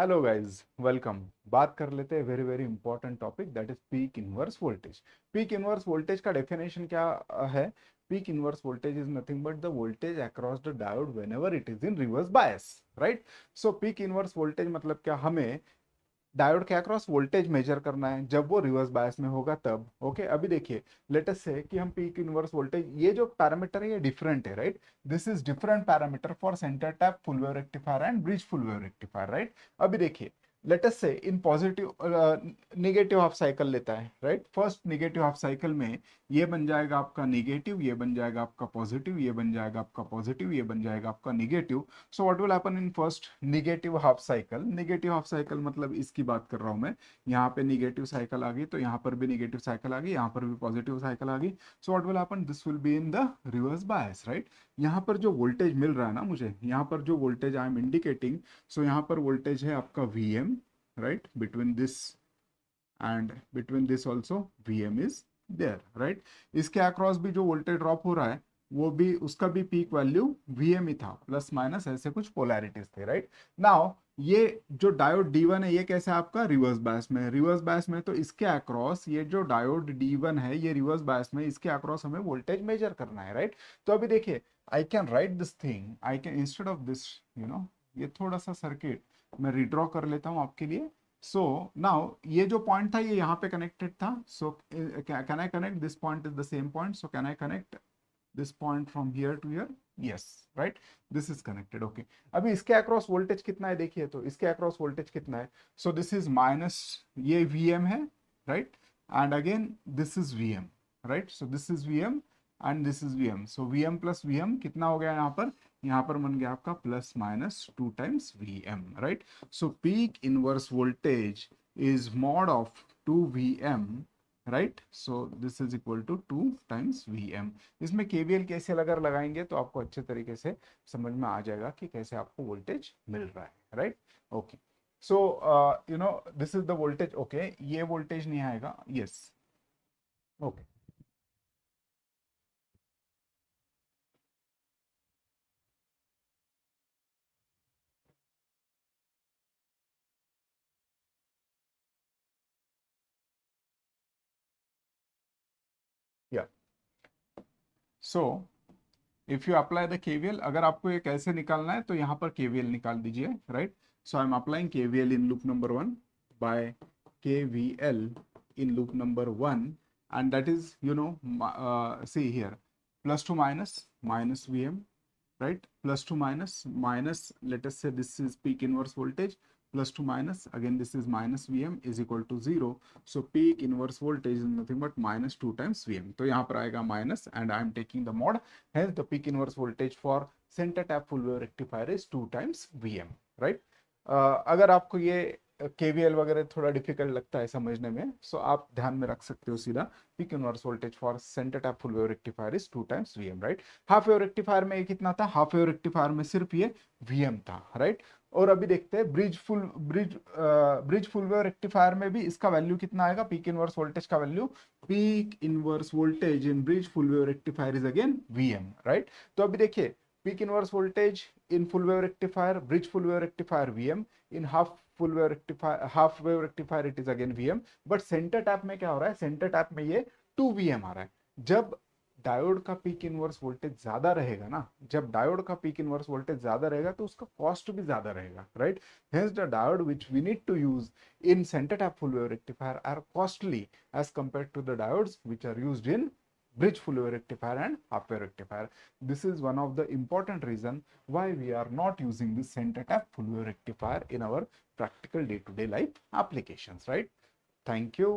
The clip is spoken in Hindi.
Hello guys, welcome. बात कर लेते हैं very very important topic, that is peak inverse voltage. Peak inverse voltage का डेफिनेशन क्या है? Peak inverse voltage is nothing but the voltage across the diode whenever it is in reverse bias, right? So peak inverse voltage मतलब क्या? हमें डायोड के अक्रॉस वोल्टेज मेजर करना है जब वो रिवर्स बायस में होगा तब। ओके, अभी देखिए, लेट अस से कि हम पीक इनवर्स वोल्टेज, ये जो पैरामीटर है ये डिफरेंट है, right? This is different parameter for centre tap full wave rectifier and bridge full wave rectifier, right? अभी देखिए, लेट अस से in positive negative half cycle लेता है, right? First negative half cycle में ये बन जाएगा आपका नेगेटिव, ये बन जाएगा आपका पॉजिटिव, ये बन जाएगा आपका पॉजिटिव, ये बन जाएगा आपका negative. So what will happen in first negative half cycle? Negative half cycle मतलब इसकी बात कर रहा हूं मैं। यहाँ पे नेगेटिव साइकिल आ गई तो यहाँ पर भी नेगेटिव साइकिल आ गई, यहाँ पर भी पॉजिटिव साइकिल आ गई। So what will happen? This will be in the reverse bias, right? यहाँ पर जो वोल्टेज मिल रहा है ना मुझे, यहाँ पर जो voltage I am indicating, so यहाँ पर वोल्टेज है आपका Vm, right? Between this and between this also Vm is there, right? इसके अक्रॉस भी जो वोल्टेज ड्रॉप हो रहा है वो भी, उसका भी पीक वैल्यू Vm ही था, प्लस माइनस ऐसे कुछ पोलैरिटीज थे, राइट? नाउ ये जो डायोड D1 है ये कैसे आपका रिवर्स बायस में है? रिवर्स बायस में, तो इसके अक्रॉस ये जो डायोड D1 है ये रिवर्स बायस में, इसके अक्रॉस हमें वोल्टेज मेजर करना है, राइट? तो अभी देखिए, I can write this thing, I can instead of this, ये थोड़ा सा सर्किट मैं रिड्रॉ कर लेता हूं आपके लिए। सो नाउ ये जो पॉइंट था ये यहाँ पे कनेक्टेड था, so can I connect this point is the same point, so can I connect this point from here to here? Yes, right, this is connected. Okay, अभी इसके अक्रॉस वोल्टेज कितना है देखिए, तो इसके अक्रॉस वोल्टेज कितना है? सो दिस इज माइनस, ये Vm है, right? And again this is Vm, right? So this is Vm and this is Vm, so Vm plus Vm कितना हो गया यहाँ पर? यहाँ पर बन गया आपका plus minus 2 times Vm, right? So peak inverse voltage is mod of 2Vm, right? So this is equal to 2 times Vm. इसमें KVL कैसे अगर लगाएंगे तो आपको अच्छे तरीके से समझ में आ जाएगा कि कैसे आपको वोल्टेज मिल रहा है, right? Okay, so this is the voltage. Okay, ये वोल्टेज नहीं आएगा, यस, ओके, या so if you apply the KVL, अगर आपको ये कैसे निकालना है तो यहाँ पर केवीएल निकाल दीजिए, right? So I am applying KVL in loop number 1 by KVL in loop number 1, and that is, see here, plus to minus, minus Vm, right? Plus to minus, minus, let us say this is peak inverse voltage, plus to minus, again this is minus Vm is equal to 0. So peak inverse voltage is nothing but minus 2 times Vm. तो यहाँ पर आएगा minus, and I am taking the mod, hence the peak inverse voltage for center tap full wave rectifier is 2 times Vm, right? अगर आपको ये KVL वगैरह थोड़ा डिफिकल्ट लगता है समझने में, सो आप ध्यान में रख सकते हो सीधा, peak inverse voltage for centre tap full wave rectifier is 2 times Vm, right? Half wave rectifier में ये कितना था? हाफ वेव रेक्टिफायर में सिर्फ ये Vm था, राइट? और अभी देखते हैं ब्रिज फुल वेव रेक्टिफायर में भी इसका वैल्यू कितना आएगा, पीक इनवर्स वोल्टेज का value? Peak inverse voltage in bridge full wave rectifier is again Vm, right? तो अभी देखिए, peak inverse voltage in full wave rectifier, bridge full wave rectifier Vm, in half wave rectifier it is again Vm, but center tap में क्या हो रहा है? सेंटर टैप में ये 2Vm आ रहा है। जब डायोड का पीक इनवर्स वोल्टेज ज्यादा रहेगा ना, जब डायोड का पीक इनवर्स वोल्टेज ज्यादा रहेगा तो उसका कॉस्ट भी ज्यादा रहेगा, right? Hence the diode which we need to use in center tap full wave rectifier are costly as compared to the diodes which are used in bridge full wave rectifier and half wave rectifier. This is one of the important reason why we are not using this center tap full wave rectifier in our practical day-to-day life applications, right? Thank you.